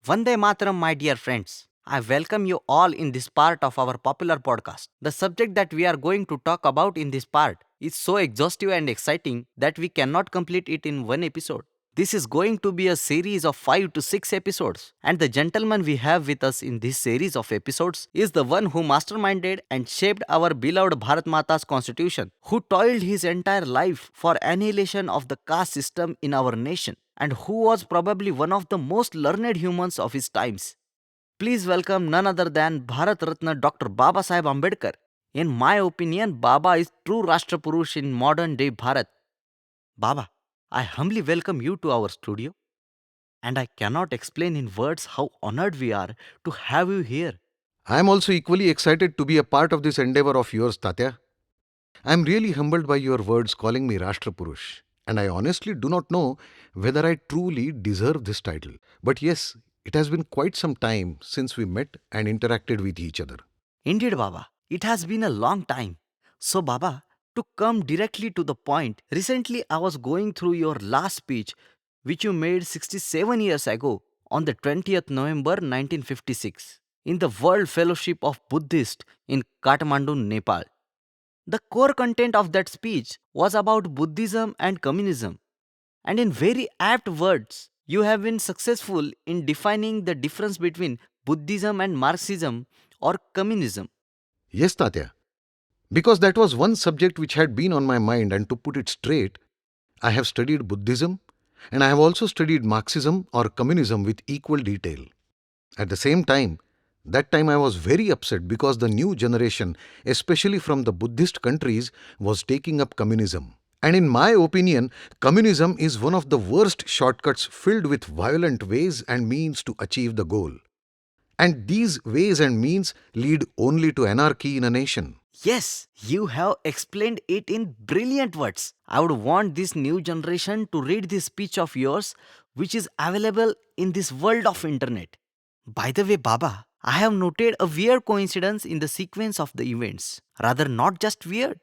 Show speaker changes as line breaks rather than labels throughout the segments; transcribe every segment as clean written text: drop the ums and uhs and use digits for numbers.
Vande Mataram, my dear friends. I welcome you all in this part of our popular podcast. The subject that we are going to talk about in this part is so exhaustive and exciting that we cannot complete it in one episode. This is going to be a series of 5 to 6 episodes, and the gentleman we have with us in this series of episodes is the one who masterminded and shaped our beloved Bharat Mata's constitution, who toiled his entire life for annihilation of the caste system in our nation, and who was probably one of the most learned humans of his times. Please welcome none other than Bharat Ratna Dr. Babasaheb Ambedkar. In my opinion, Baba is true Rashtrapurush in modern day Bharat. Baba, I humbly welcome you to our studio, and I cannot explain in words how honored we are to have you here.
I am also equally excited to be a part of this endeavor of yours, Tatya. I am really humbled by your words calling me Rashtrapurush, and I honestly do not know whether I truly deserve this title. But yes, it has been quite some time since we met and interacted with each other.
Indeed, Baba, it has been a long time. So, Baba, to come directly to the point, recently I was going through your last speech, which you made 67 years ago on the 20th November 1956 in the World Fellowship of Buddhists in Kathmandu, Nepal. The core content of that speech was about Buddhism and communism, and in very apt words, you have been successful in defining the difference between Buddhism and Marxism or communism.
Yes, Tatya, because that was one subject which had been on my mind, and to put it straight, I have studied Buddhism and I have also studied Marxism or communism with equal detail. At the same time, that time I was very upset because the new generation, especially from the Buddhist countries, was taking up communism. And in my opinion, communism is one of the worst shortcuts filled with violent ways and means to achieve the goal. And these ways and means lead only to anarchy in a nation.
Yes, you have explained it in brilliant words. I would want this new generation to read this speech of yours, which is available in this world of internet. By the way, Baba, I have noted a weird coincidence in the sequence of the events. Rather, not just weird,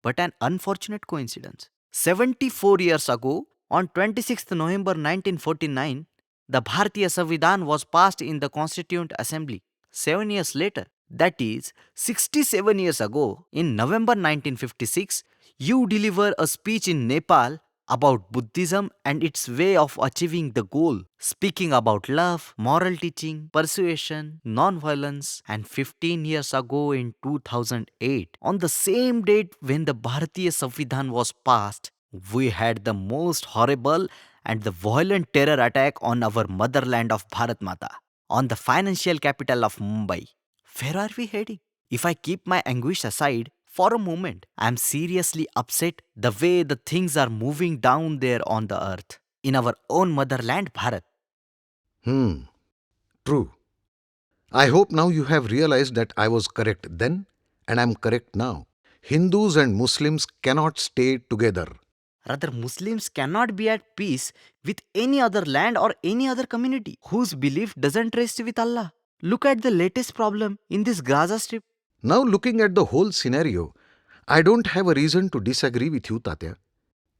but an unfortunate coincidence. 74 years ago, on 26th November 1949, the Bharatiya Samvidhan was passed in the Constituent Assembly. 7 years later, that is 67 years ago, in November 1956, you deliver a speech in Nepal about Buddhism and its way of achieving the goal, speaking about love, moral teaching, persuasion, non-violence, and 15 years ago in 2008, on the same date when the Bharatiya Samvidhan was passed, we had the most horrible and the violent terror attack on our motherland of Bharat Mata, on the financial capital of Mumbai. Where are we heading? If I keep my anguish aside for a moment, I am seriously upset the way the things are moving down there on the earth, in our own motherland, Bharat.
Hmm, true. I hope now you have realized that I was correct then and I'm correct now. Hindus and Muslims cannot stay together.
Rather, Muslims cannot be at peace with any other land or any other community whose belief doesn't rest with Allah. Look at the latest problem in this Gaza Strip.
Now, looking at the whole scenario, I don't have a reason to disagree with you, Tatya.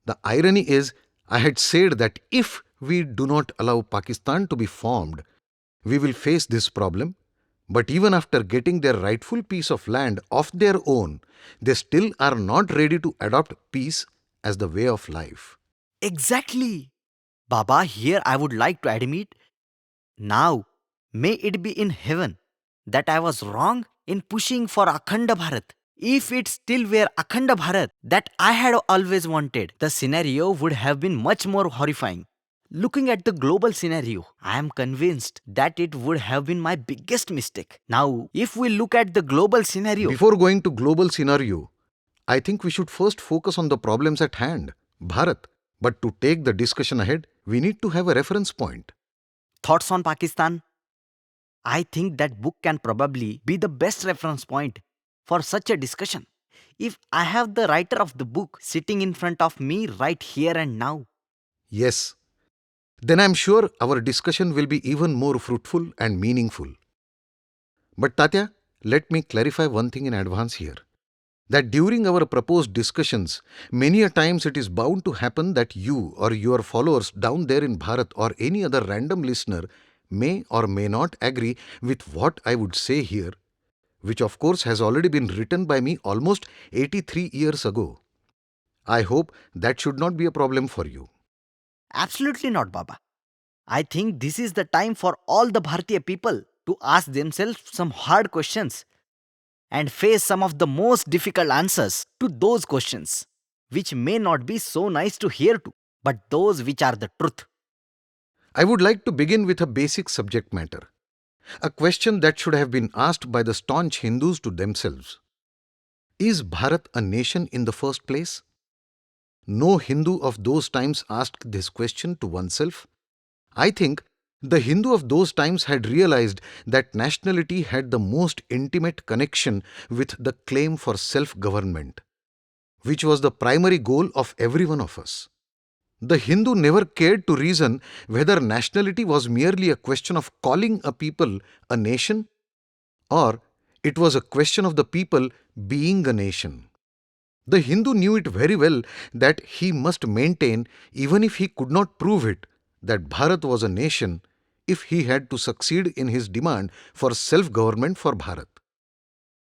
The irony is, I had said that if we do not allow Pakistan to be formed, we will face this problem. But even after getting their rightful piece of land of their own, they still are not ready to adopt peace as the way of life.
Exactly. Baba, here I would like to admit now, may it be in heaven that I was wrong in pushing for Akhanda Bharat. If it still were Akhanda Bharat that I had always wanted, the scenario would have been much more horrifying. Looking at the global scenario, I am convinced that it would have been my biggest mistake. Now, if we look at the global scenario,
Before going to global scenario, I think we should first focus on the problems at hand, Bharat. But to take the discussion ahead, we need to have a reference point.
thoughts on Pakistan, I think that book can probably be the best reference point for such a discussion. If I have the writer of the book sitting in front of me right here and now,
Yes, then I'm sure our discussion will be even more fruitful and meaningful. But Tatya, let me clarify one thing in advance here. That during our proposed discussions, many a times it is bound to happen that you or your followers down there in Bharat or any other random listener may or may not agree with what I would say here, which of course has already been written by me almost 83 years ago. I hope that should not be a problem for you.
Absolutely not, Baba. I think this is the time for all the Bharatiya people to ask themselves some hard questions and face some of the most difficult answers to those questions, which may not be so nice to hear to, but those which are the truth.
I would like to begin with a basic subject matter, a question that should have been asked by the staunch Hindus to themselves. Is Bharat a nation in the first place? No Hindu of those times asked this question to oneself. I think the Hindu of those times had realized that nationality had the most intimate connection with the claim for self government, which was the primary goal of every one of us. The Hindu never cared to reason whether nationality was merely a question of calling a people a nation or it was a question of the people being a nation. The Hindu knew it very well that he must maintain, even if he could not prove it, that Bharat was a nation if he had to succeed in his demand for self government for Bharat.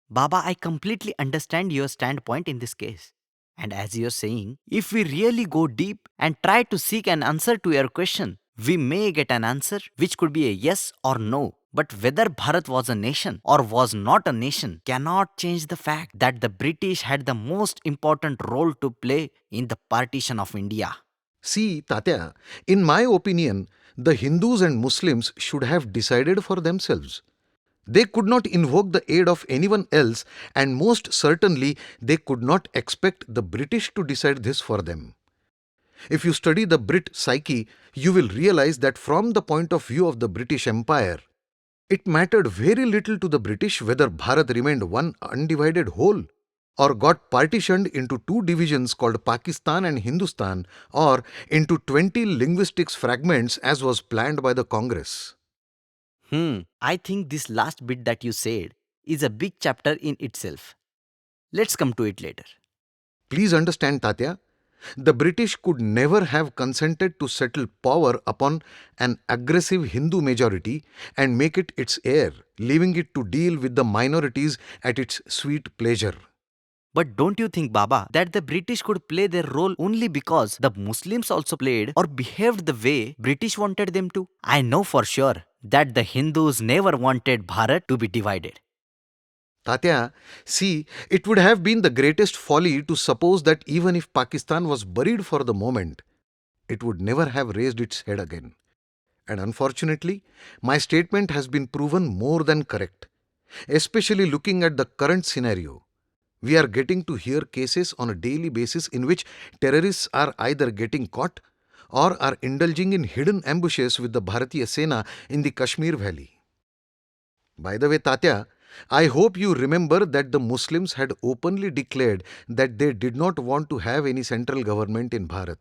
Baba, I completely understand your standpoint in this case. And as you're saying, if we really go deep and try to seek an answer to your question, we may get an answer which could be a yes or no. But whether Bharat was a nation or was not a nation cannot change the fact that the British had the most important role to play in the partition of India.
See, Tatya, in my opinion, the Hindus and Muslims should have decided for themselves. They could not invoke the aid of anyone else, and most certainly they could not expect the British to decide this for them. If you study the Brit psyche, you will realize that from the point of view of the British Empire, it mattered very little to the British whether Bharat remained one undivided whole or got partitioned into two divisions called Pakistan and Hindustan or into 20 linguistics fragments as was planned by the Congress.
I think this last bit that you said is a big chapter in itself. Let's come to it later.
Please understand, Tatya, the British could never have consented to settle power upon an aggressive Hindu majority and make it its heir, leaving it to deal with the minorities at its sweet pleasure.
But don't you think, Baba, that the British could play their role only because the Muslims also played or behaved the way British wanted them to? I know for sure that the Hindus never wanted Bharat to be divided.
Tatya, see, it would have been the greatest folly to suppose that even if Pakistan was buried for the moment, it would never have raised its head again. And unfortunately, my statement has been proven more than correct, especially looking at the current scenario. We are getting to hear cases on a daily basis in which terrorists are either getting caught or are indulging in hidden ambushes with the Bharatiya Sena in the Kashmir Valley. By the way, Tatya, I hope you remember that the Muslims had openly declared that they did not want to have any central government in Bharat.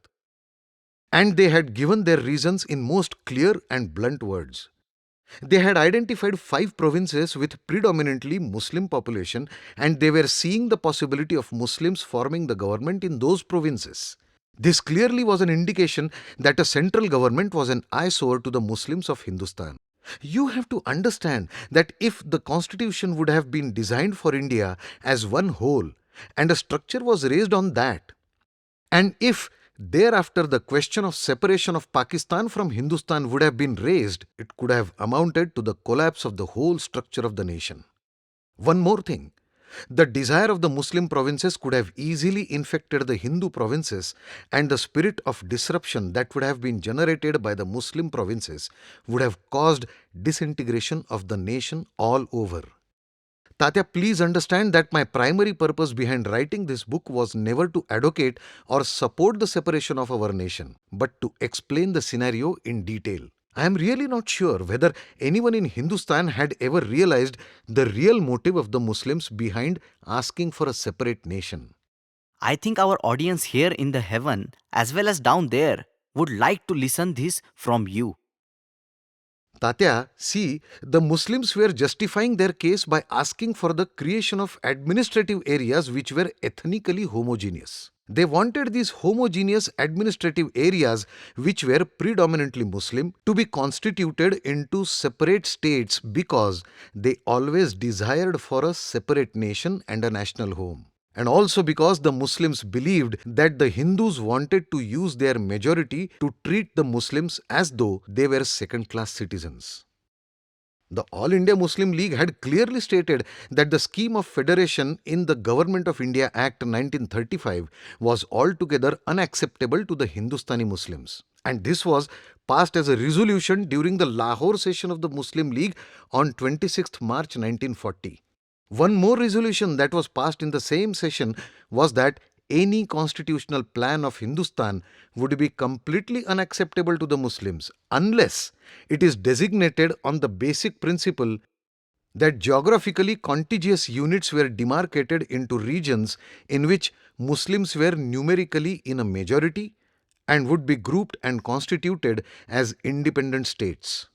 And they had given their reasons in most clear and blunt words. They had identified 5 provinces with predominantly Muslim population and they were seeing the possibility of Muslims forming the government in those provinces. This clearly was an indication that a central government was an eyesore to the Muslims of Hindustan. You have to understand that if the constitution would have been designed for India as one whole and a structure was raised on that, and if thereafter the question of separation of Pakistan from Hindustan would have been raised, it could have amounted to the collapse of the whole structure of the nation. One more thing. The desire of the Muslim provinces could have easily infected the Hindu provinces, and the spirit of disruption that would have been generated by the Muslim provinces would have caused disintegration of the nation all over. Tatya, please understand that my primary purpose behind writing this book was never to advocate or support the separation of our nation, but to explain the scenario in detail. I am really not sure whether anyone in Hindustan had ever realized the real motive of the Muslims behind asking for a separate nation.
I think our audience here in the heaven as well as down there would like to listen this from you.
Tatya, see, the Muslims were justifying their case by asking for the creation of administrative areas which were ethnically homogeneous. They wanted these homogeneous administrative areas, which were predominantly Muslim, to be constituted into separate states because they always desired for a separate nation and a national home. And also because the Muslims believed that the Hindus wanted to use their majority to treat the Muslims as though they were second class citizens. The All India Muslim League had clearly stated that the scheme of federation in the Government of India Act 1935 was altogether unacceptable to the Hindustani Muslims. And this was passed as a resolution during the Lahore session of the Muslim League on 26th March 1940. One more resolution that was passed in the same session was that any constitutional plan of Hindustan would be completely unacceptable to the Muslims unless it is designated on the basic principle that geographically contiguous units were demarcated into regions in which Muslims were numerically in a majority and would be grouped and constituted as independent states.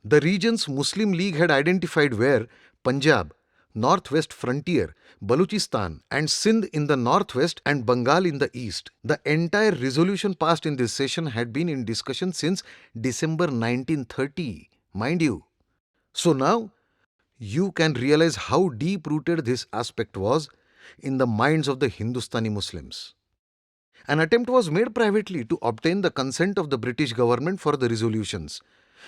The regions Muslim League had identified were Punjab, northwest frontier, Baluchistan and Sindh in the northwest and Bengal in the east. The entire resolution passed in this session had been in discussion since December 1930, mind you. So now you can realize how deep-rooted this aspect was in the minds of the Hindustani Muslims. An attempt was made privately to obtain the consent of the British government for the resolutions,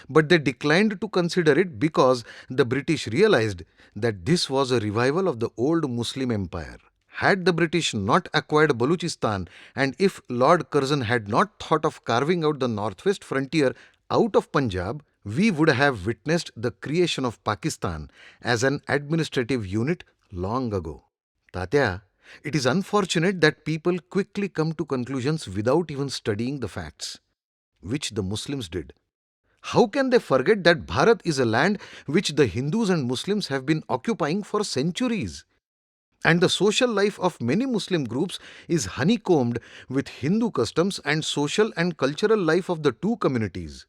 but they declined to consider it because the British realized that this was a revival of the old Muslim empire. Had the British not acquired Baluchistan, and if Lord Curzon had not thought of carving out the northwest frontier out of Punjab, we would have witnessed the creation of Pakistan as an administrative unit long ago. Tatya, it is unfortunate that people quickly come to conclusions without even studying the facts, which the Muslims did. How can they forget that Bharat is a land which the Hindus and Muslims have been occupying for centuries? And the social life of many Muslim groups is honeycombed with Hindu customs and social and cultural life of the two communities.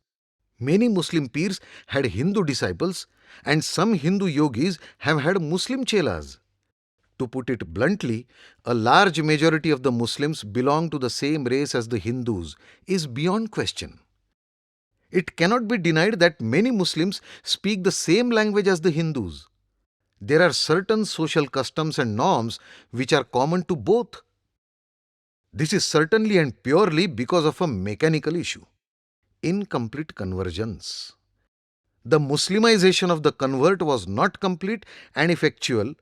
Many Muslim peers had Hindu disciples, and some Hindu yogis have had Muslim chelas. To put it bluntly, a large majority of the Muslims belong to the same race as the Hindus is beyond question. It cannot be denied that many Muslims speak the same language as the Hindus. There are certain social customs and norms which are common to both. This is certainly and purely because of a mechanical issue: incomplete convergence. The Muslimization of the convert was not complete and effectual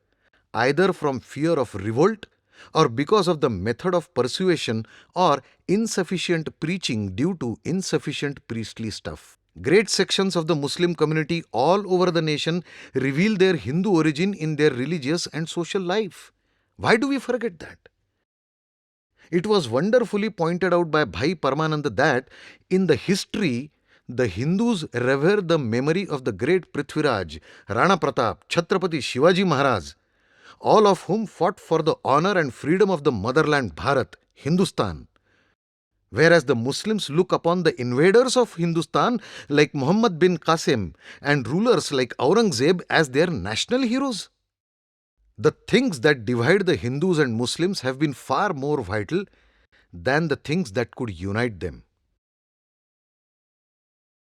either from fear of revolt or because of the method of persuasion or insufficient preaching due to insufficient priestly stuff. Great sections of the Muslim community all over the nation reveal their Hindu origin in their religious and social life. Why do we forget that? It was wonderfully pointed out by Bhai Paramanand that in the history, the Hindus revere the memory of the great Prithviraj, Rana Pratap, Chhatrapati Shivaji Maharaj, all of whom fought for the honor and freedom of the motherland Bharat, Hindustan. Whereas the Muslims look upon the invaders of Hindustan like Muhammad bin Qasim and rulers like Aurangzeb as their national heroes. The things that divide the Hindus and Muslims have been far more vital than the things that could unite them.